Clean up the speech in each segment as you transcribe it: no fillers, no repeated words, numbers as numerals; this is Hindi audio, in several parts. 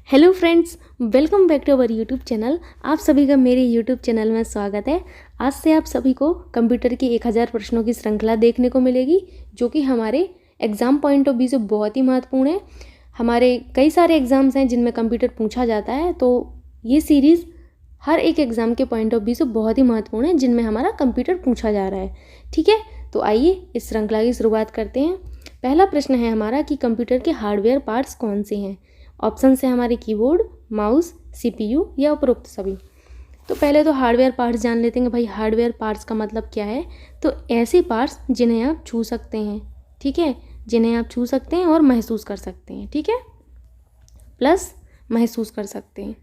Hello friends, welcome back to our YouTube channel. आप सभी का मेरे यूट्यूब चैनल में स्वागत है। आज से आप सभी को कंप्यूटर की 1000 प्रश्नों की श्रृंखला देखने को मिलेगी, जो कि हमारे एग्ज़ाम पॉइंट ऑफ व्यू से बहुत ही महत्वपूर्ण है। हमारे कई सारे एग्ज़ाम्स हैं जिनमें कंप्यूटर पूछा जाता है, तो ये सीरीज़ हर एक एग्ज़ाम के पॉइंट ऑफ व्यू से बहुत ही महत्वपूर्ण है, जिनमें हमारा कंप्यूटर पूछा जा रहा है। ठीक है, तो आइए इस श्रृंखला की शुरुआत करते हैं। पहला प्रश्न है हमारा कि कंप्यूटर के हार्डवेयर पार्ट्स कौन से हैं। ऑप्शन है हमारे कीबोर्ड, माउस, सीपीयू या उपरोक्त सभी। तो पहले तो हार्डवेयर पार्ट्स जान लेते हैं। भाई हार्डवेयर पार्ट्स का मतलब क्या है। तो ऐसे पार्ट्स जिन्हें आप छू सकते हैं, ठीक है, जिन्हें आप छू सकते हैं और महसूस कर सकते हैं, ठीक है, प्लस महसूस कर सकते हैं।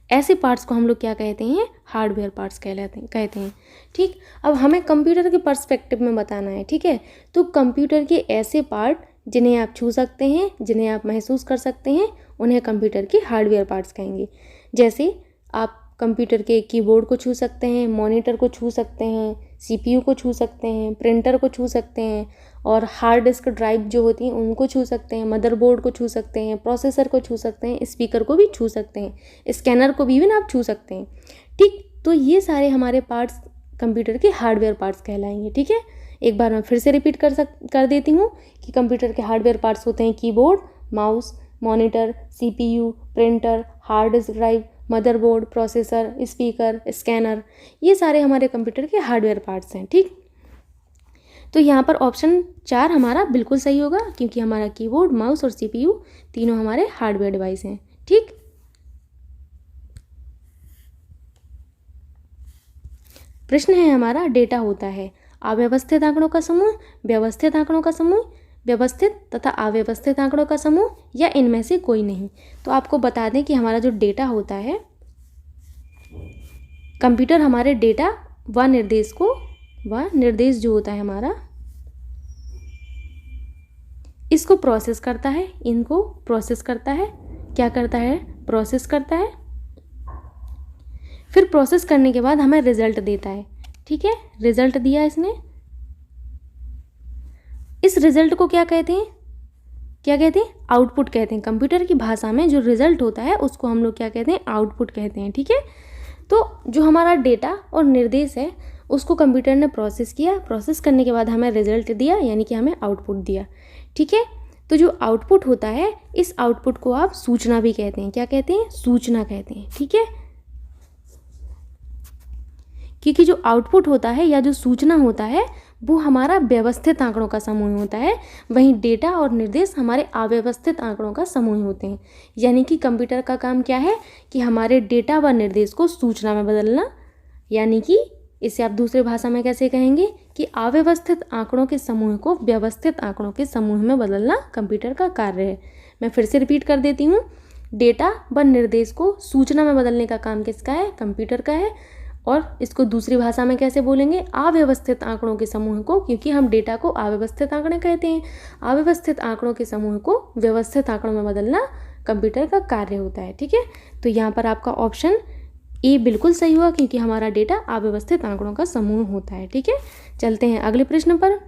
ऐसे पार्ट्स को हम लोग क्या कहते हैं, हार्डवेयर पार्ट्स कहते हैं। ठीक, अब हमें कंप्यूटर के पर्सपेक्टिव में बताना है। ठीक है, तो कंप्यूटर के ऐसे पार्ट जिन्हें आप छू सकते हैं, जिन्हें आप महसूस कर सकते हैं, उन्हें कंप्यूटर के हार्डवेयर पार्ट्स कहेंगे। जैसे आप कंप्यूटर के कीबोर्ड को छू सकते हैं, मॉनिटर को छू सकते हैं, सीपीयू को छू सकते हैं, प्रिंटर को छू सकते हैं, और हार्ड डिस्क ड्राइव जो होती हैं उनको छू सकते हैं, मदरबोर्ड को छू सकते हैं, प्रोसेसर को छू सकते हैं, स्पीकर को भी छू सकते हैं, स्कैनर को भी इवन आप छू सकते हैं। ठीक, तो ये सारे हमारे पार्ट्स कंप्यूटर के हार्डवेयर पार्ट्स कहलाएंगे। ठीक है, एक बार मैं फिर से रिपीट कर देती हूँ कि कंप्यूटर के हार्डवेयर पार्ट्स होते हैं keyboard, mouse, monitor, CPU, printer, hard disk drive, motherboard, processor, speaker, scanner. ये सारे हमारे कंप्यूटर के हार्डवेयर पार्ट्स हैं। ठीक, तो यहाँ पर ऑप्शन 4 हमारा बिल्कुल सही होगा, क्योंकि हमारा कीबोर्ड, माउस और सीपीयू तीनों हमारे हार्डवेयर डिवाइस हैं। ठीक, प्रश्न है हमारा, डेटा होता है अव्यवस्थित आंकड़ों का समूह, व्यवस्थित आंकड़ों का समूह, व्यवस्थित तथा अव्यवस्थित आंकड़ों का समूह, या इनमें से कोई नहीं। तो आपको बता दें कि हमारा जो डेटा होता है, कंप्यूटर हमारे डेटा व निर्देश जो होता है हमारा, इसको प्रोसेस करता है, इनको प्रोसेस करता है। क्या करता है, प्रोसेस करता है। फिर प्रोसेस करने के बाद हमें रिजल्ट देता है। ठीक है, रिजल्ट दिया इसने, इस रिजल्ट को क्या कहते हैं, क्या कहते हैं, आउटपुट कहते हैं। कंप्यूटर की भाषा में जो रिजल्ट होता है उसको हम लोग क्या कहते हैं, आउटपुट कहते हैं। ठीक है, तो जो हमारा डेटा और निर्देश है उसको कंप्यूटर ने प्रोसेस किया, प्रोसेस करने के बाद हमें रिजल्ट दिया, यानी कि हमें आउटपुट दिया। ठीक है, तो जो आउटपुट होता है, इस आउटपुट को आप सूचना भी कहते हैं। क्या कहते हैं, सूचना कहते हैं। ठीक है, क्योंकि जो आउटपुट होता है या जो सूचना होता है वो हमारा व्यवस्थित आंकड़ों का समूह होता है, वहीं डेटा और निर्देश हमारे अव्यवस्थित आंकड़ों का समूह होते हैं। यानी कि कंप्यूटर का काम क्या है कि हमारे डेटा व निर्देश को सूचना में बदलना, यानी कि इसे आप दूसरी भाषा में कैसे कहेंगे कि अव्यवस्थित आंकड़ों के समूह को व्यवस्थित आंकड़ों के समूह में बदलना कंप्यूटर का कार्य है। मैं फिर से रिपीट कर देती हूँ, डेटा व निर्देश को सूचना में बदलने का काम किसका है, कंप्यूटर का है। और इसको दूसरी भाषा में कैसे बोलेंगे, अव्यवस्थित आंकड़ों के समूह को, क्योंकि हम डेटा को अव्यवस्थित आंकड़े कहते हैं। अव्यवस्थित आंकड़ों के समूह को व्यवस्थित आंकड़ों में बदलना कंप्यूटर का कार्य होता है। ठीक है, तो यहाँ पर आपका ऑप्शन ए बिल्कुल सही हुआ, क्योंकि हमारा डेटा अव्यवस्थित आंकड़ों का समूह होता है। ठीक है, चलते हैं अगले प्रश्न पर।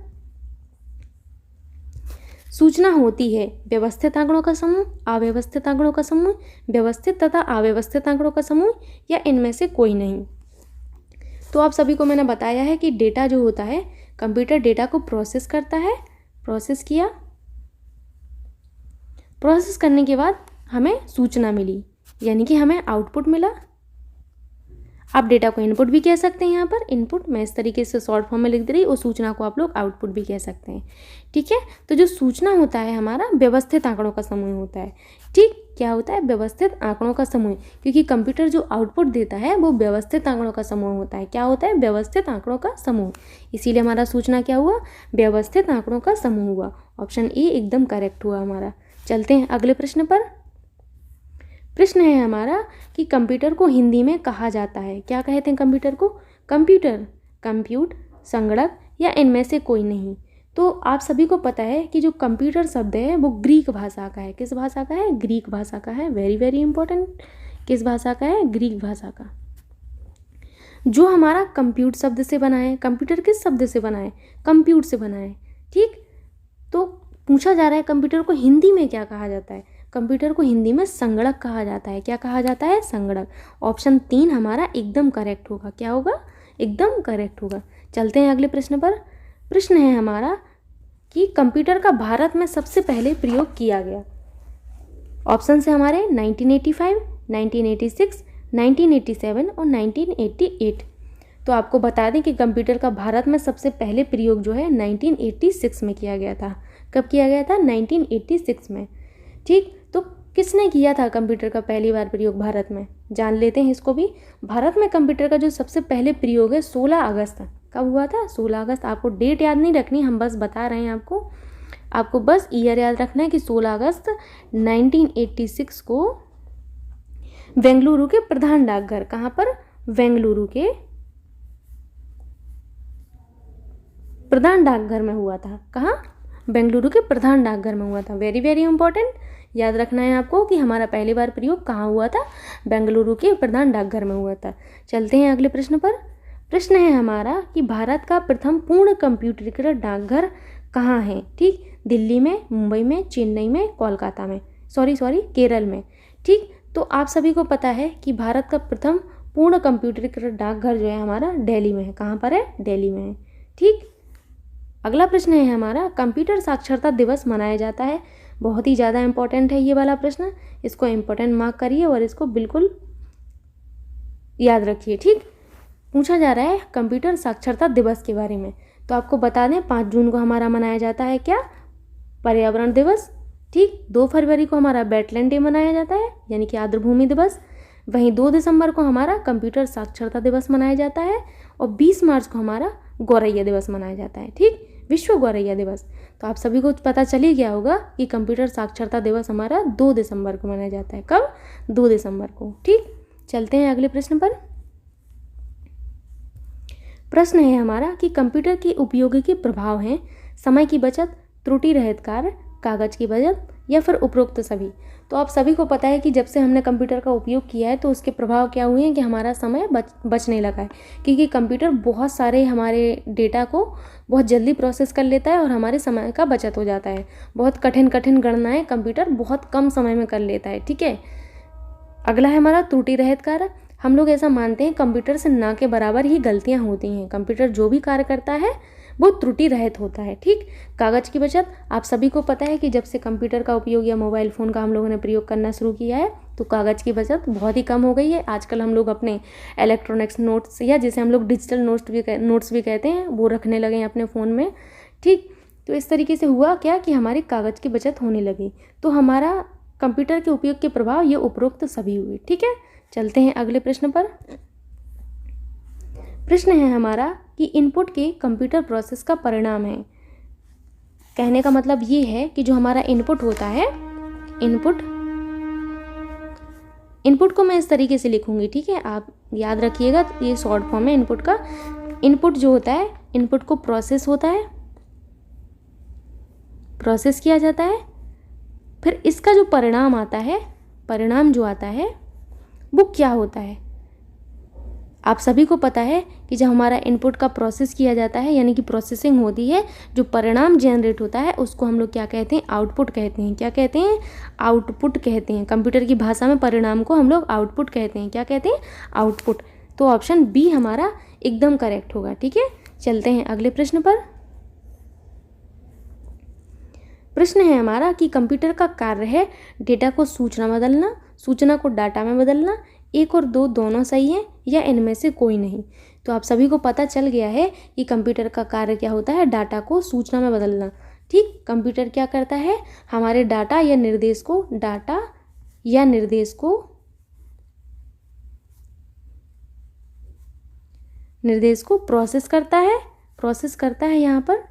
सूचना होती है व्यवस्थित आंकड़ों का समूह, अव्यवस्थित आंकड़ों का समूह, व्यवस्थित तथा अव्यवस्थित आंकड़ों का समूह, या इनमें से कोई नहीं। तो आप सभी को मैंने बताया है कि डेटा जो होता है, कंप्यूटर डेटा को प्रोसेस करता है, प्रोसेस किया, प्रोसेस करने के बाद हमें सूचना मिली, यानी कि हमें आउटपुट मिला। आप डेटा को इनपुट भी कह सकते हैं, यहाँ पर इनपुट मैं इस तरीके से शॉर्ट फॉर्म में लिख दे रही, और सूचना को आप लोग आउटपुट भी कह सकते हैं। ठीक है, तो जो सूचना होता है हमारा व्यवस्थित आंकड़ों का समूह होता है। ठीक, क्या होता है, व्यवस्थित आंकड़ों का समूह, क्योंकि कंप्यूटर जो आउटपुट देता है वो व्यवस्थित आंकड़ों का समूह होता है। क्या होता है, व्यवस्थित आंकड़ों का समूह, इसीलिए हमारा सूचना क्या हुआ, व्यवस्थित आंकड़ों का समूह हुआ। ऑप्शन ए एकदम करेक्ट हुआ हमारा। चलते हैं अगले प्रश्न पर। प्रश्न है हमारा कि कंप्यूटर को हिंदी में कहा जाता है, क्या कहते हैं कंप्यूटर को, कंप्यूटर, कंप्यूट, संगणक, या इनमें से कोई नहीं। तो आप सभी को पता है कि जो कंप्यूटर शब्द है वो ग्रीक भाषा का है। किस भाषा का है, ग्रीक भाषा का है। वेरी वेरी इंपॉर्टेंट, किस भाषा का है, ग्रीक भाषा का। जो हमारा कंप्यूट शब्द से बना है, कंप्यूटर किस शब्द से बना है, कंप्यूट से बना है। ठीक, तो पूछा जा रहा है कंप्यूटर को हिंदी में क्या कहा जाता है। कंप्यूटर को हिंदी में संगणक कहा जाता है। क्या कहा जाता है? संगणक। ऑप्शन 3 हमारा एकदम करेक्ट होगा। क्या होगा? एकदम करेक्ट होगा। चलते हैं अगले प्रश्न पर। प्रश्न है हमारा कि कंप्यूटर का भारत में सबसे पहले प्रयोग किया गया। ऑप्शन है हमारे 1985, 1986, 1987 और 1988। तो आपको बता दें कि कंप्यूटर का भारत में सबसे पहले प्रयोग जो है 1986 में किया गया था। कब किया गया था? 1986 में। ठीक, तो किसने किया था कंप्यूटर का पहली बार प्रयोग भारत में? जान लेते हैं इसको भी। भारत में कंप्यूटर का जो सबसे पहले प्रयोग है 16 अगस्त। कब हुआ था? 16 अगस्त। आपको डेट याद नहीं रखनी, हम बस बता रहे हैं आपको बस ईयर याद रखना है कि 16 अगस्त 1986 को बेंगलुरु के प्रधान डाकघर, कहाँ पर? बेंगलुरु के प्रधान डाकघर में हुआ था। कहाँ? बेंगलुरु के प्रधान डाकघर में हुआ था। वेरी वेरी इंपॉर्टेंट, याद रखना है आपको कि हमारा पहली बार प्रयोग कहाँ हुआ था? बेंगलुरु के प्रधान डाकघर में हुआ था। चलते हैं अगले प्रश्न पर। प्रश्न है हमारा कि भारत का प्रथम पूर्ण कंप्यूटरीकृत डाकघर कहाँ है? ठीक, दिल्ली में, मुंबई में, चेन्नई में, कोलकाता में, सॉरी केरल में। ठीक, तो आप सभी को पता है कि भारत का प्रथम पूर्ण कंप्यूटरीकृत डाकघर जो है हमारा दिल्ली में है। कहाँ पर है? दिल्ली में है। ठीक, अगला प्रश्न है हमारा कंप्यूटर साक्षरता दिवस मनाया जाता है। बहुत ही ज़्यादा इंपॉर्टेंट है ये वाला प्रश्न, इसको इम्पोर्टेंट मार्क करिए और इसको बिल्कुल याद रखिए। ठीक, पूछा जा रहा है कंप्यूटर साक्षरता दिवस के बारे में। तो आपको बता दें 5 जून को हमारा मनाया जाता है क्या? पर्यावरण दिवस। ठीक, 2 फरवरी को हमारा वेटलैंड डे मनाया जाता है, यानी कि आर्द्रभूमि दिवस। वहीं 2 दिसंबर को हमारा कंप्यूटर साक्षरता दिवस मनाया जाता है और 20 मार्च को हमारा गौरैया दिवस मनाया जाता है। ठीक, विश्व गौरैया दिवस। तो आप सभी को पता चल ही गया होगा कि कंप्यूटर साक्षरता दिवस हमारा 2 दिसंबर को मनाया जाता है। कब? 2 दिसंबर को। ठीक, चलते हैं अगले प्रश्न पर। प्रश्न है हमारा कि कंप्यूटर के उपयोगी प्रभाव हैं समय की बचत, त्रुटि रहित कार्य, कागज की बचत या फिर उपरोक्त सभी। तो आप सभी को पता है कि जब से हमने कंप्यूटर का उपयोग किया है तो उसके प्रभाव क्या हुए हैं कि हमारा समय बचने लगा है, क्योंकि कंप्यूटर बहुत सारे हमारे डेटा को बहुत जल्दी प्रोसेस कर लेता है और हमारे समय का बचत हो जाता है। बहुत कठिन गणनाएं कंप्यूटर बहुत कम समय में कर लेता है। ठीक है, अगला है हमारा त्रुटि रहित कार्य। हम लोग ऐसा मानते हैं कंप्यूटर से ना के बराबर ही गलतियां होती हैं। कंप्यूटर जो भी कार्य करता है वो त्रुटि रहित होता है। ठीक, कागज की बचत। आप सभी को पता है कि जब से कंप्यूटर का उपयोग या मोबाइल फ़ोन का हम लोगों ने प्रयोग करना शुरू किया है तो कागज़ की बचत बहुत ही कम हो गई है। आजकल हम लोग अपने इलेक्ट्रॉनिक्स नोट्स या जिसे हम लोग डिजिटल नोट्स भी कहते हैं वो रखने लगे हैं अपने फ़ोन में। ठीक, तो इस तरीके से हुआ क्या कि हमारी कागज़ की बचत होने लगी। तो हमारा कंप्यूटर के उपयोग के प्रभाव ये उपरोक्त सभी हुए। ठीक है, चलते हैं अगले प्रश्न पर। प्रश्न है हमारा कि इनपुट के कंप्यूटर प्रोसेस का परिणाम है। कहने का मतलब ये है कि जो हमारा इनपुट होता है, इनपुट को मैं इस तरीके से लिखूंगी। ठीक है, आप याद रखिएगा, ये शॉर्ट फॉर्म है इनपुट का। इनपुट जो होता है, इनपुट को प्रोसेस होता है, प्रोसेस किया जाता है, फिर इसका जो परिणाम आता है, परिणाम जो आता है वो क्या होता है? आप सभी को पता है कि जब हमारा इनपुट का प्रोसेस किया जाता है यानी कि प्रोसेसिंग होती है, जो परिणाम जनरेट होता है उसको हम लोग क्या कहते हैं? आउटपुट कहते हैं। क्या कहते हैं? आउटपुट कहते हैं। कंप्यूटर की भाषा में परिणाम को हम लोग आउटपुट कहते हैं। क्या कहते हैं? आउटपुट। तो ऑप्शन बी हमारा एकदम करेक्ट होगा। ठीक है, चलते हैं अगले प्रश्न पर। प्रश्न है हमारा कि कंप्यूटर का कार्य है डेटा को सूचना बदलना, सूचना को डाटा में बदलना, 1 और 2 दोनों सही हैं या इनमें से कोई नहीं। तो आप सभी को पता चल गया है कि कंप्यूटर का कार्य क्या होता है? डाटा को सूचना में बदलना। ठीक, कंप्यूटर क्या करता है? हमारे डाटा या निर्देश को प्रोसेस करता है। यहाँ पर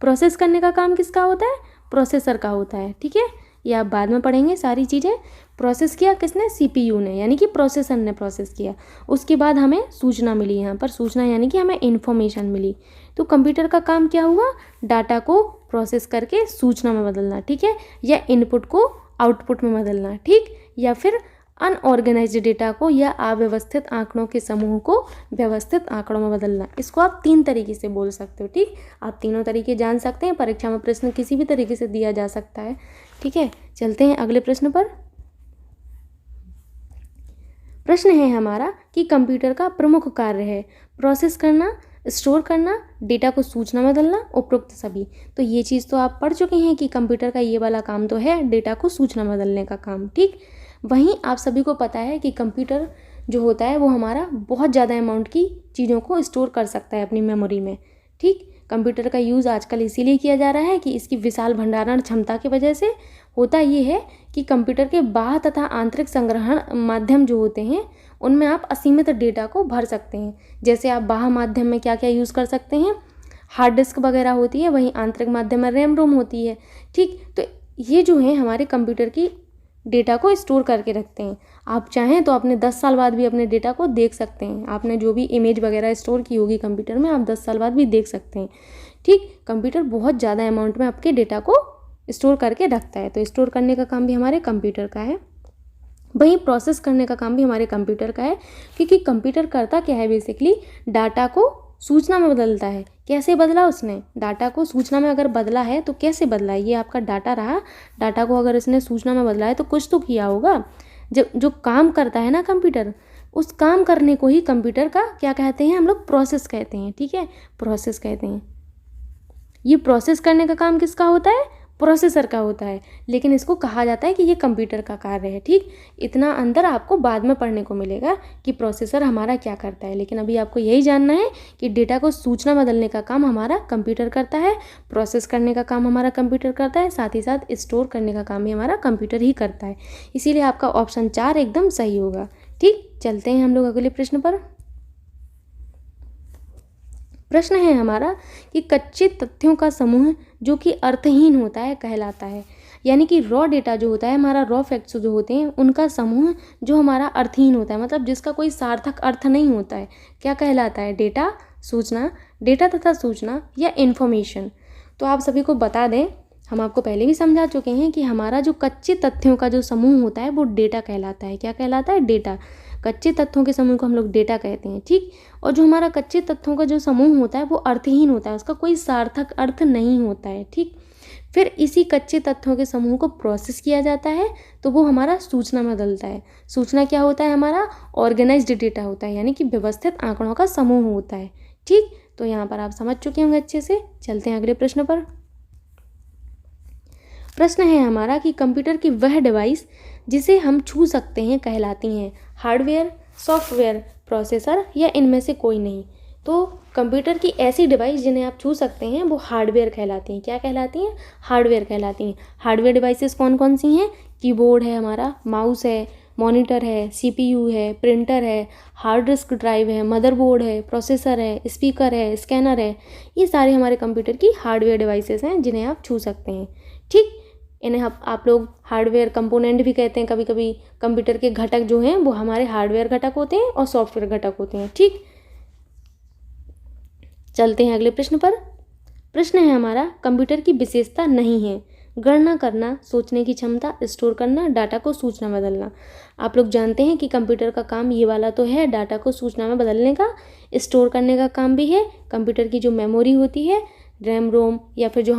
प्रोसेस करने का काम किसका होता है? प्रोसेसर का होता है। ठीक है, ये आप बाद में पढ़ेंगे सारी चीज़ें। प्रोसेस किया किसने? CPU ने, यानी कि प्रोसेसर ने प्रोसेस किया। उसके बाद हमें सूचना मिली, यहाँ पर सूचना यानी कि हमें इन्फॉर्मेशन मिली। तो कंप्यूटर का काम क्या हुआ? डाटा को प्रोसेस करके सूचना में बदलना। ठीक है, या इनपुट को आउटपुट में बदलना। ठीक, या फिर अनऑर्गेनाइज्ड डेटा को या अव्यवस्थित आंकड़ों के समूह को व्यवस्थित आंकड़ों में बदलना। इसको आप 3 तरीके से बोल सकते हो। ठीक, आप तीनों तरीके जान सकते हैं। परीक्षा में प्रश्न किसी भी तरीके से दिया जा सकता है। ठीक है, चलते हैं अगले प्रश्न पर। प्रश्न है हमारा कि कंप्यूटर का प्रमुख कार्य है प्रोसेस करना, स्टोर करना, डेटा को सूचना में बदलना, उपरोक्त सभी। तो ये चीज़ तो आप पढ़ चुके हैं कि कंप्यूटर का ये वाला काम तो है डेटा को सूचना में बदलने का काम। ठीक, वहीं आप सभी को पता है कि कंप्यूटर जो होता है वो हमारा बहुत ज़्यादा अमाउंट की चीज़ों को स्टोर कर सकता है अपनी मेमोरी में। ठीक, कंप्यूटर का यूज़ आजकल इसीलिए किया जा रहा है कि इसकी विशाल भंडारण क्षमता की वजह से होता ये है कि कंप्यूटर के बाह्य तथा आंतरिक संग्रहण माध्यम जो होते हैं उनमें आप असीमित डेटा को भर सकते हैं। जैसे आप बाह्य माध्यम में क्या क्या यूज़ कर सकते हैं, हार्ड डिस्क वगैरह होती है, वहीं आंतरिक माध्यम में रैम रोम होती है। ठीक, तो ये जो है हमारे कंप्यूटर की डेटा को स्टोर करके रखते हैं। आप चाहें तो अपने 10 साल बाद भी अपने डेटा को देख सकते हैं। आपने जो भी इमेज वगैरह स्टोर की होगी कंप्यूटर में, आप 10 साल बाद भी देख सकते हैं। ठीक, कंप्यूटर बहुत ज़्यादा अमाउंट में आपके डेटा को स्टोर करके रखता है। तो स्टोर करने का काम भी हमारे कंप्यूटर का है, वहीं प्रोसेस करने का काम भी हमारे कंप्यूटर का है। क्योंकि कंप्यूटर करता क्या है, बेसिकली डाटा को सूचना में बदलता है। कैसे बदला उसने डाटा को सूचना में, अगर बदला है तो कैसे बदला है, ये आपका डाटा रहा। डाटा को अगर इसने सूचना में बदला है तो कुछ तो किया होगा। जब जो काम करता है ना कंप्यूटर, उस काम करने को ही कंप्यूटर का क्या कहते हैं हम लोग, प्रोसेस कहते हैं। ठीक है, प्रोसेस कहते हैं। ये प्रोसेस करने का काम किसका होता है, प्रोसेसर का होता है, लेकिन इसको कहा जाता है कि ये कंप्यूटर का कार्य है। ठीक, इतना अंदर आपको बाद में पढ़ने को मिलेगा कि प्रोसेसर हमारा क्या करता है, लेकिन अभी आपको यही जानना है कि डेटा को सूचना बदलने का काम हमारा कंप्यूटर करता है, प्रोसेस करने का काम हमारा कंप्यूटर करता है, साथ ही साथ स्टोर करने का काम भी हमारा कंप्यूटर ही करता है। इसीलिए आपका ऑप्शन 4 एकदम सही होगा। ठीक, चलते हैं हम लोग अगले प्रश्न पर। प्रश्न है हमारा कि कच्चे तथ्यों का समूह जो कि अर्थहीन होता है कहलाता है। यानी कि रॉ डेटा जो होता है हमारा, रॉ फैक्ट्स जो होते हैं उनका समूह जो हमारा अर्थहीन होता है, मतलब जिसका कोई सार्थक अर्थ नहीं होता है, क्या कहलाता है, डेटा, सूचना, डेटा तथा सूचना या इन्फॉर्मेशन। तो आप सभी को बता दें, हम आपको पहले भी समझा चुके हैं कि हमारा जो कच्चे तथ्यों का जो समूह होता है वो डेटा कहलाता है। क्या कहलाता है, डेटा। कच्चे तथ्यों के समूह को हम लोग डेटा कहते हैं। ठीक, और जो हमारा कच्चे तथ्यों का जो समूह होता है वो अर्थहीन होता है, उसका कोई सार्थक अर्थ नहीं होता है। ठीक, फिर इसी कच्चे तथ्यों के समूह को प्रोसेस किया जाता है तो वो हमारा सूचना में बदलता है। सूचना क्या होता है, हमारा ऑर्गेनाइज्ड डेटा होता है, यानी कि व्यवस्थित आंकड़ों का समूह होता है। ठीक, तो यहाँ पर आप समझ चुके होंगे अच्छे से। चलते हैं अगले प्रश्न पर। प्रश्न है हमारा कि कंप्यूटर की वह डिवाइस जिसे हम छू सकते हैं कहलाती हैं हार्डवेयर, सॉफ्टवेयर, प्रोसेसर या इनमें से कोई नहीं। तो कंप्यूटर की ऐसी डिवाइस जिन्हें आप छू सकते हैं वो हार्डवेयर कहलाती हैं। क्या कहलाती हैं, हार्डवेयर कहलाती हैं। हार्डवेयर डिवाइसेस कौन कौन सी हैं, कीबोर्ड है हमारा, माउस है, मॉनिटर है, सीपीयू है, प्रिंटर है, हार्ड डिस्क ड्राइव है, मदरबोर्ड है, प्रोसेसर है, स्पीकर है, स्कैनर है। ये सारे हमारे कंप्यूटर की हार्डवेयर डिवाइसेस हैं जिन्हें आप छू सकते हैं। ठीक, इन्हें आप लोग हार्डवेयर कंपोनेंट भी कहते हैं। कभी कभी कंप्यूटर के घटक जो हैं वो हमारे हार्डवेयर घटक होते हैं और सॉफ्टवेयर घटक होते हैं। ठीक, चलते हैं अगले प्रश्न पर। प्रश्न है हमारा, कंप्यूटर की विशेषता नहीं है गणना करना, सोचने की क्षमता, स्टोर करना, डाटा को सूचना में बदलना। आप लोग जानते हैं कि कंप्यूटर का काम ये वाला तो है, डाटा को सूचना में बदलने का, स्टोर करने का काम भी है। कंप्यूटर की जो मेमोरी होती है, रैम रोम, या फिर जो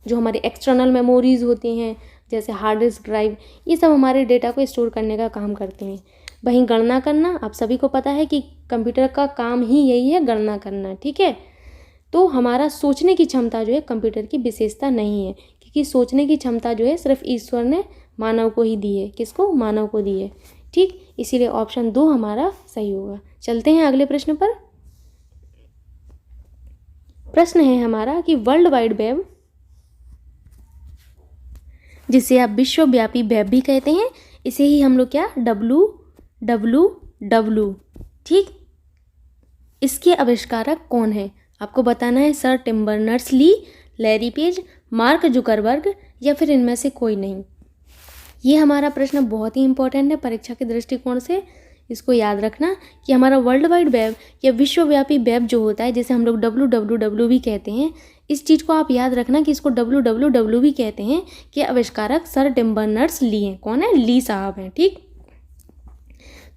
हमारे एक्सटर्नल मेमोरीज होती हैं जैसे हार्ड डिस्क ड्राइव, ये सब हमारे डेटा को स्टोर करने का काम करते हैं। वहीं गणना करना, आप सभी को पता है कि कंप्यूटर का काम ही यही है, गणना करना। ठीक है, तो हमारा सोचने की क्षमता जो है कंप्यूटर की विशेषता नहीं है, क्योंकि सोचने की क्षमता जो है सिर्फ ईश्वर ने मानव को ही दी है। किसको, मानव को दी है। ठीक, इसीलिए ऑप्शन 2 हमारा सही होगा। चलते हैं अगले प्रश्न पर। प्रश्न है हमारा कि वर्ल्ड वाइड वेब, जिसे आप विश्वव्यापी वेब भी कहते हैं, इसे ही हम लोग क्या, WWW। ठीक, इसके आविष्कारक कौन है, आपको बताना है। Sir Tim Berners-Lee, Larry Page, Mark Zuckerberg या फिर इनमें से कोई नहीं। ये हमारा प्रश्न बहुत ही इंपॉर्टेंट है परीक्षा के दृष्टिकोण से। इसको याद रखना कि हमारा वर्ल्ड वाइड वेब या विश्वव्यापी वेब जो होता है, जिसे हम लोग WWW भी कहते हैं, इस चीज़ को आप याद रखना कि इसको WWW भी कहते हैं कि आविष्कारक सर टिम बर्नर्स-ली हैं। कौन है, ली साहब हैं। ठीक,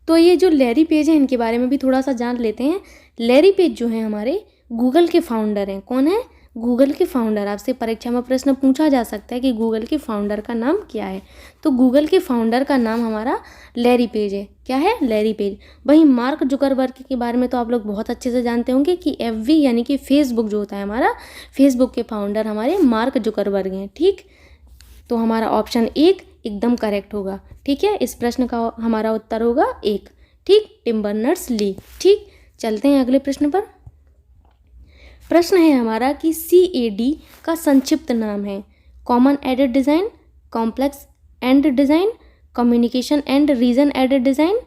तो ये जो लैरी पेज है इनके बारे में भी थोड़ा सा जान लेते हैं। लैरी पेज जो है हमारे गूगल के फाउंडर हैं। कौन है? गूगल के फाउंडर। आपसे परीक्षा में प्रश्न पूछा जा सकता है कि गूगल के फाउंडर का नाम क्या है, तो गूगल के फाउंडर का नाम हमारा लैरी पेज है। क्या है? Larry page. वहीं मार्क जुकरबर्ग के बारे में तो आप लोग बहुत अच्छे से जानते होंगे कि एफबी यानी कि फेसबुक जो होता है हमारा, फेसबुक के फाउंडर हमारे मार्क जुकरबर्ग हैं। ठीक, तो हमारा ऑप्शन 1 एकदम करेक्ट होगा। ठीक है, इस प्रश्न का हमारा उत्तर होगा 1। ठीक, टिम बर्नर्स-ली। ठीक, चलते हैं अगले प्रश्न पर। प्रश्न है हमारा कि CAD का संक्षिप्त नाम है common aided design, complex and design, communication and region aided design,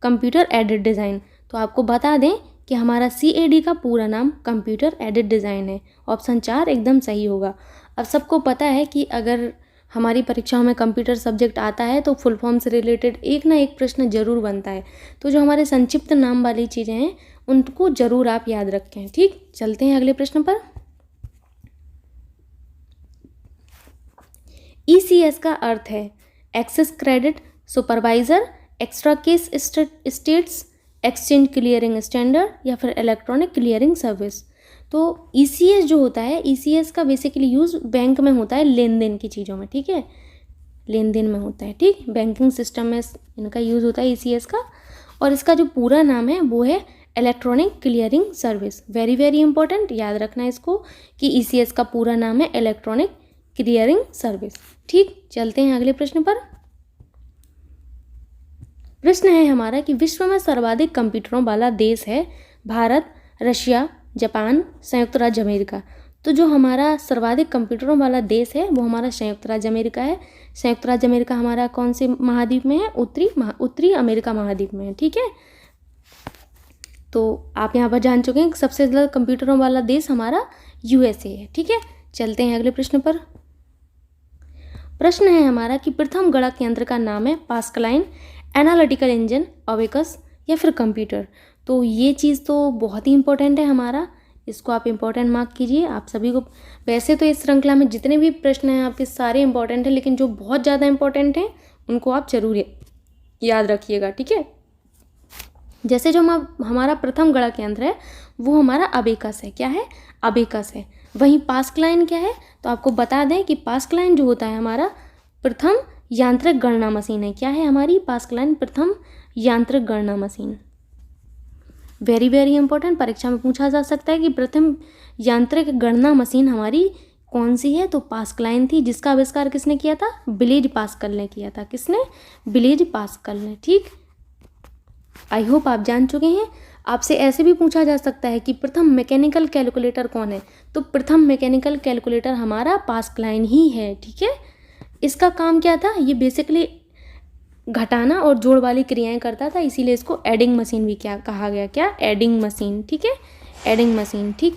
computer aided design. तो आपको बता दें कि हमारा CAD का पूरा नाम कंप्यूटर एडेड डिज़ाइन है। ऑप्शन 4 एकदम सही होगा। अब सबको पता है कि अगर हमारी परीक्षाओं में कंप्यूटर सब्जेक्ट आता है तो फुल फॉर्म से रिलेटेड एक ना एक प्रश्न जरूर बनता है, तो जो हमारे संक्षिप्त नाम वाली चीज़ें हैं उनको जरूर आप याद रखें। ठीक, चलते हैं अगले प्रश्न पर। ECS का अर्थ है access credit supervisor, extra case states, exchange clearing standard या फिर इलेक्ट्रॉनिक क्लियरिंग सर्विस। तो ECS जो होता है, ECS का बेसिकली यूज़ बैंक में होता है लेन देन की चीज़ों में। ठीक है, लेन देन में होता है। ठीक, बैंकिंग सिस्टम में इनका यूज़ होता है ECS का, और इसका जो पूरा नाम है वो है electronic clearing service. Very very important, याद रखना इसको कि ECS का पूरा नाम है इलेक्ट्रॉनिक क्लियरिंग सर्विस। ठीक, चलते हैं अगले प्रश्न पर। प्रश्न है हमारा कि विश्व में सर्वाधिक कंप्यूटरों वाला देश है भारत, रशिया, जापान, संयुक्त राज्य अमेरिका। तो जो हमारा सर्वाधिक कंप्यूटरों वाला देश है वो हमारा संयुक्त राज्य अमेरिका है। संयुक्त राज्य अमेरिका हमारा कौन से महाद्वीप में है? उत्तरी अमेरिका महाद्वीप में है। ठीक है, तो आप यहाँ पर जान चुके हैं कि सबसे ज़्यादा कंप्यूटरों वाला देश हमारा USA है। ठीक है, चलते हैं अगले प्रश्न पर। प्रश्न है हमारा कि प्रथम गणक यंत्र का नाम है पास्कलाइन, एनालिटिकल इंजन, अबेकस या फिर कंप्यूटर। तो ये चीज़ तो बहुत ही इंपॉर्टेंट है हमारा, इसको आप इंपॉर्टेंट मार्क कीजिए। आप सभी को वैसे तो इस श्रृंखला में जितने भी प्रश्न हैं आपके सारे इंपॉर्टेंट हैं, लेकिन जो बहुत ज़्यादा इंपॉर्टेंट हैं उनको आप जरूर याद रखिएगा। ठीक है, जैसे जो हमारा प्रथम गणक यंत्र है वो हमारा अबेकस है। क्या है? अबेकस है। वहीं पास्कलाइन क्या है? तो आपको बता दें कि पास्कलाइन जो होता है हमारा प्रथम यांत्रिक गणना मशीन है। क्या है हमारी पास्कलाइन? प्रथम यांत्रिक गणना मशीन। वेरी वेरी इंपॉर्टेंट, परीक्षा में पूछा जा सकता है कि प्रथम यांत्रिक गणना मशीन हमारी कौन सी है? तो पास्कलाइन थी, जिसका आविष्कार किसने किया था? ब्लेज पास्कल ने किया था। किसने? ब्लेज पास्कल ने। ठीक, आई होप आप जान चुके हैं। आपसे ऐसे भी पूछा जा सकता है कि प्रथम मैकेनिकल कैलकुलेटर कौन है? तो प्रथम मैकेनिकल कैलकुलेटर हमारा पास्कलाइन ही है। ठीक है, इसका काम क्या था? ये बेसिकली घटाना और जोड़ वाली क्रियाएं करता था, इसीलिए इसको एडिंग मशीन भी क्या कहा गया? क्या? Adding machine. ठीक है, एडिंग मशीन। ठीक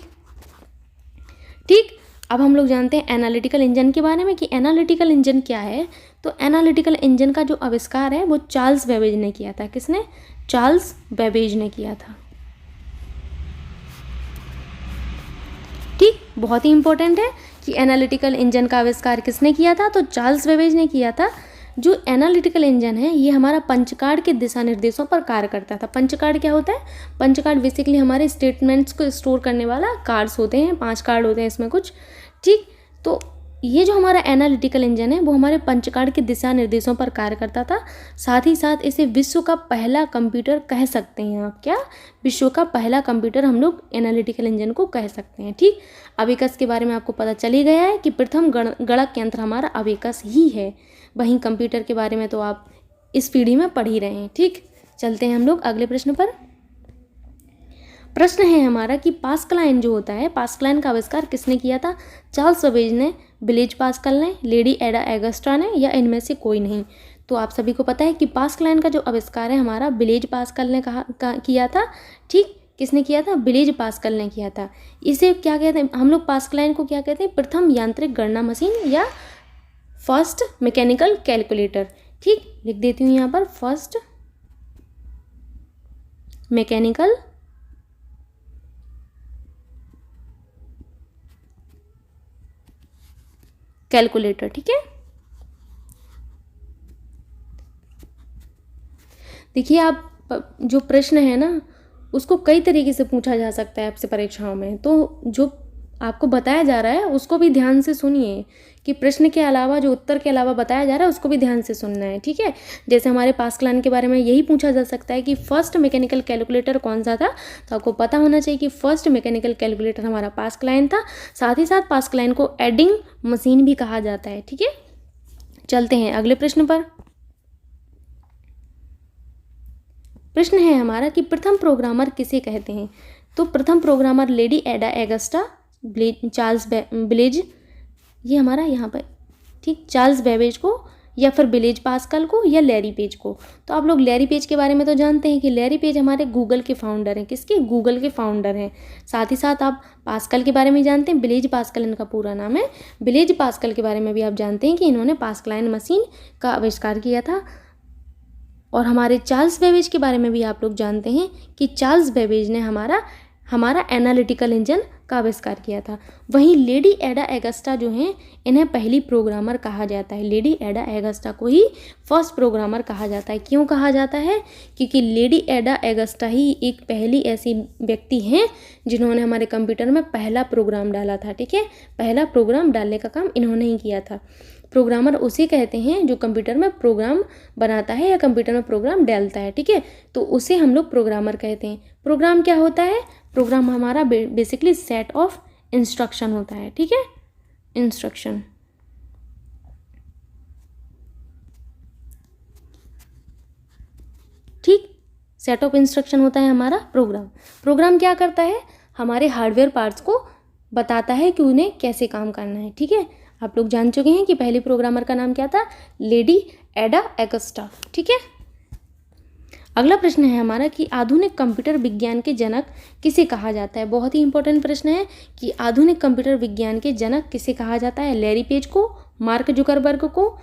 ठीक, अब हम लोग जानते हैं एनालिटिकल इंजन के बारे में कि एनालिटिकल इंजन क्या है। तो एनालिटिकल इंजन का जो आविष्कार है वो चार्ल्स बेबेज ने किया था। किसने? चार्ल्स बेबेज ने किया था। ठीक, बहुत ही इंपॉर्टेंट है कि एनालिटिकल इंजन का आविष्कार किसने किया था? तो चार्ल्स बेबेज ने किया था। जो एनालिटिकल इंजन है ये हमारा पंचकार्ड के दिशा निर्देशों पर कार्य करता था। पंचकार्ड क्या होता है? पंचकार्ड बेसिकली हमारे स्टेटमेंट्स को स्टोर करने वाला कार्ड्स होते हैं, 5 कार्ड होते हैं इसमें कुछ। ठीक, तो ये जो हमारा एनालिटिकल इंजन है वो हमारे पंचकार्ड के दिशा निर्देशों पर कार्य करता था। साथ ही साथ इसे विश्व का पहला कंप्यूटर कह सकते हैं आप। क्या? विश्व का पहला कंप्यूटर हम लोग एनालिटिकल इंजन को कह सकते हैं। ठीक, अबेकस के बारे में आपको पता चल ही गया है कि प्रथम गणक यंत्र हमारा अबेकस ही है। वहीं कंप्यूटर के बारे में तो आप इस पीढ़ी में पढ़ ही रहे हैं। ठीक, चलते हैं हम लोग अगले प्रश्न पर। प्रश्न है हमारा कि पास्कलाइन जो होता है, पास्कलाइन का आविष्कार किसने किया था? चार्ल्स बेबेज ने, ब्लेज पास्कल ने, लेडी एडा एगस्ट्रा ने, या इनमें से कोई नहीं। तो आप सभी को पता है कि पास्कलाइन का जो आविष्कार है हमारा ब्लेज पास्कल ने किया था। ठीक, किसने किया था? ब्लेज पास्कल ने किया था। इसे क्या कहते हैं हम लोग? पास्कलाइन को क्या कहते हैं? प्रथम यांत्रिक गणना मशीन या फर्स्ट मैकेनिकल कैलकुलेटर। ठीक, लिख देती हूँ यहाँ पर फर्स्ट मैकेनिकल कैलकुलेटर। ठीक है, देखिए आप जो प्रश्न है ना उसको कई तरीके से पूछा जा सकता है आपसे परीक्षाओं में, तो जो आपको बताया जा रहा है उसको भी ध्यान से सुनिए कि प्रश्न के अलावा जो उत्तर के अलावा बताया जा रहा है उसको भी ध्यान से सुनना है, ठीक है। जैसे हमारे पास्कलाइन के बारे में यही पूछा जा सकता है कि फर्स्ट मैकेनिकल कैलकुलेटर कौन सा था, तो आपको पता होना चाहिए कि फर्स्ट मैकेनिकल कैलकुलेटर हमारा पास्कलाइन था। साथ ही साथ पास्कलाइन को एडिंग मशीन भी कहा जाता है, ठीक है। चलते हैं अगले प्रश्न पर। प्रश्न है हमारा कि प्रथम प्रोग्रामर किसे कहते हैं। तो प्रथम प्रोग्रामर लेडी एडा एगस्टा चार्ल्स ब्लेज, ये हमारा यहाँ पर, ठीक, चार्ल्स बेबेज को या फिर ब्लेज पास्कल को या लैरी पेज को। तो आप लोग लैरी पेज के बारे में तो जानते हैं कि लैरी पेज हमारे गूगल के फाउंडर हैं। किसके? गूगल के फाउंडर हैं। साथ ही साथ आप पास्कल के बारे में जानते हैं, ब्लेज पास्कल इनका पूरा नाम है। ब्लेज पास्कल के बारे में भी आप जानते हैं कि इन्होंने पास्कलाइन मशीन का आविष्कार किया था। और चार्ल्स बेबेज के बारे में भी आप लोग जानते हैं कि चार्ल्स बेबेज ने हमारा एनालिटिकल इंजन का आविष्कार किया था। वहीं लेडी एडा एगस्टा जो हैं इन्हें पहली प्रोग्रामर कहा जाता है। लेडी एडा एगस्टा को ही फर्स्ट प्रोग्रामर कहा जाता है। क्यों कहा जाता है? क्योंकि लेडी एडा एगस्टा ही एक पहली ऐसी व्यक्ति हैं जिन्होंने हमारे कंप्यूटर में पहला प्रोग्राम डाला था, ठीक है। पहला प्रोग्राम डालने का काम इन्होंने ही किया था। प्रोग्रामर उसे कहते हैं जो कंप्यूटर में प्रोग्राम बनाता है या कंप्यूटर में प्रोग्राम डालता है, ठीक है। तो उसे हम लोग प्रोग्रामर कहते हैं। प्रोग्राम क्या होता है? प्रोग्राम हमारा बेसिकली सेट ऑफ इंस्ट्रक्शन होता है, ठीक है। इंस्ट्रक्शन, ठीक, सेट ऑफ इंस्ट्रक्शन होता है हमारा प्रोग्राम। प्रोग्राम क्या करता है? हमारे हार्डवेयर पार्ट्स को बताता है कि उन्हें कैसे काम करना है, ठीक है। आप लोग जान चुके हैं कि पहली प्रोग्रामर का नाम क्या था? लेडी एडा एगस्टा, ठीक है। अगला प्रश्न है हमारा कि आधुनिक कंप्यूटर विज्ञान के जनक किसे कहा जाता है। बहुत ही इंपॉर्टेंट प्रश्न है कि आधुनिक कंप्यूटर विज्ञान के जनक किसे कहा जाता है। लैरी पेज को, मार्क जुकरबर्ग को,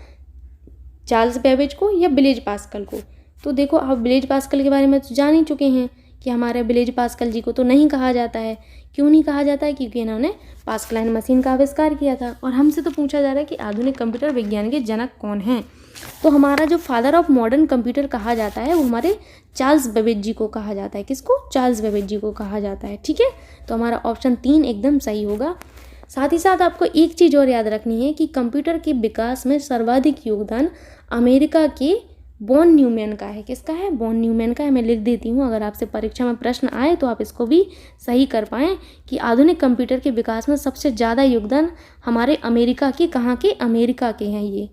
चार्ल्स बेबेज को या ब्लेज पास्कल को। तो देखो आप ब्लेज पास्कल के बारे में तो जान ही चुके हैं कि हमारे ब्लेज पास्कल जी को तो नहीं कहा जाता है। क्यों नहीं कहा जाता है? क्योंकि इन्होंने पास्कलाइन मशीन का आविष्कार किया था। और हमसे तो पूछा जा रहा है कि आधुनिक कंप्यूटर विज्ञान के जनक कौन हैं। तो हमारा जो फादर ऑफ मॉडर्न कंप्यूटर कहा जाता है वो हमारे चार्ल्स बेबेज जी को कहा जाता है। किसको? चार्ल्स बेबेज जी को कहा जाता है, ठीक है। तो हमारा ऑप्शन 3 एकदम सही होगा। साथ ही साथ आपको एक चीज़ और याद रखनी है कि कंप्यूटर के विकास में सर्वाधिक योगदान अमेरिका के वॉन न्यूमैन का है। किसका है? वॉन न्यूमैन का है। मैं लिख देती हूँ, अगर आपसे परीक्षा में प्रश्न आए तो आप इसको भी सही कर पाएँ कि आधुनिक कंप्यूटर के विकास में सबसे ज़्यादा योगदान हमारे अमेरिका के, कहाँ के? अमेरिका के हैं। ये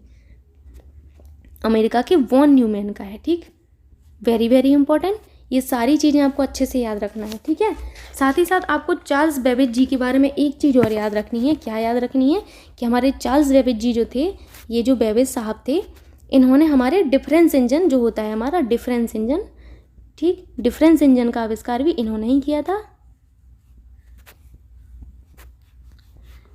अमेरिका के वॉन न्यूमैन का है, ठीक। Very very important. ये सारी चीज़ें आपको अच्छे से याद रखना है, ठीक है। साथ ही साथ आपको चार्ल्स बेबेज जी के बारे में एक चीज़ और याद रखनी है। क्या याद रखनी है? कि हमारे चार्ल्स बेबेज जी जो थे, ये जो बेबेज साहब थे, इन्होंने हमारे डिफरेंस इंजन जो होता है हमारा डिफरेंस इंजन, ठीक, डिफरेंस इंजन का आविष्कार भी इन्होंने ही किया था,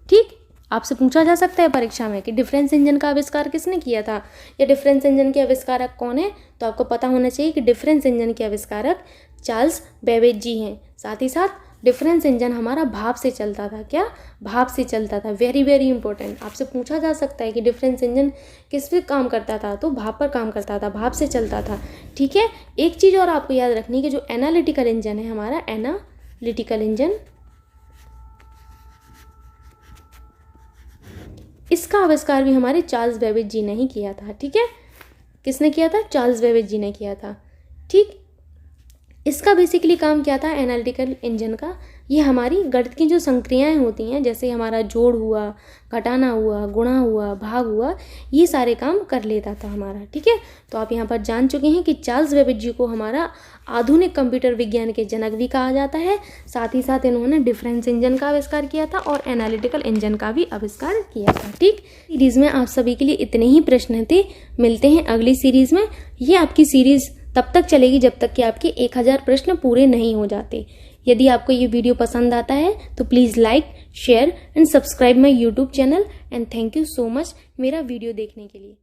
ठीक। आपसे पूछा जा सकता है परीक्षा में कि डिफरेंस इंजन का आविष्कार किसने किया था या डिफरेंस इंजन के आविष्कारक कौन है। तो आपको पता होना चाहिए कि डिफरेंस इंजन के आविष्कारक चार्ल्स बेबेज जी हैं। साथ ही साथ डिफरेंस इंजन हमारा भाप से चलता था। क्या? भाप से चलता था। Very very important. आपसे पूछा जा सकता है कि डिफरेंस इंजन किस पे काम करता था, तो भाप पर काम करता था, भाप से चलता था, ठीक है। एक चीज़ और आपको याद रखनी है कि जो एनालिटिकल इंजन है हमारा, एनालिटिकल इंजन, इसका आविष्कार भी हमारे चार्ल्स बेबेज जी ने ही किया था, ठीक है। किसने किया था? चार्ल्स बेबेज जी ने किया था, ठीक। इसका बेसिकली काम क्या था एनालिटिकल इंजन का? ये हमारी गणित की जो संक्रियाएं होती हैं, जैसे हमारा जोड़ हुआ, घटाना हुआ, गुणा हुआ, भाग हुआ, ये सारे काम कर लेता था हमारा, ठीक है। तो आप यहाँ पर जान चुके हैं कि चार्ल्स बेबेज जी को हमारा आधुनिक कंप्यूटर विज्ञान के जनक भी कहा जाता है। साथ ही साथ इन्होंने डिफरेंस इंजन का आविष्कार किया था और एनालिटिकल इंजन का भी आविष्कार किया था, ठीक। सीरीज़ में आप सभी के लिए इतने ही प्रश्न थे। मिलते हैं अगली सीरीज़ में। ये आपकी सीरीज़ तब तक चलेगी जब तक कि आपके 1000 प्रश्न पूरे नहीं हो जाते। यदि आपको ये वीडियो पसंद आता है तो please like, share and subscribe my YouTube channel and thank you so much मेरा वीडियो देखने के लिए।